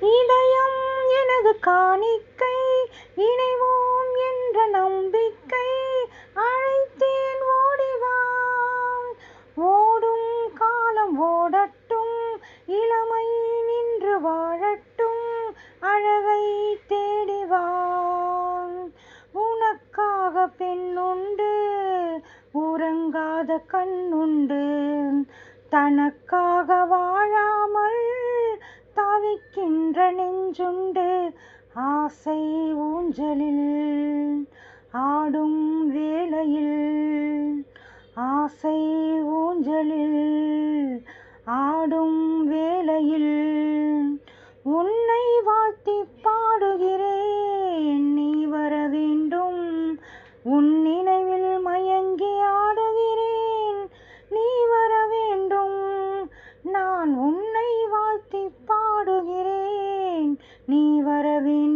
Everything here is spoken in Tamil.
இதயம் எனது காணிக்கை, இணைவோம் என்ற நம்பிக்கை, அழைத்தேன் ஓடிவா. ஓடும் காலம் ஓடட்டும், இளமை நின்று வாழட்டும், அழகை தேடிவா. உனக்காக பெண்ணுண்டு, உறங்காத கண்ணுண்டு, தனக்காக வாழாமல் தவிக்கின்ற நெஞ்சுண்டு. ஆசை ஊஞ்சலில் ஆடும் வேளையில், ஆசை ஊஞ்சலில் ஆடும் வேளையில், உன்னை வாழ்த்தி பாடுகிறேன், நீ வர வேண்டும். உன் நினைவில் மயங்கி ஆடுகிறேன், நீ வர வேண்டும். நான் உன்னை வாழ்த்தி பாடுகிறேன், நீ வர வேண்டும்.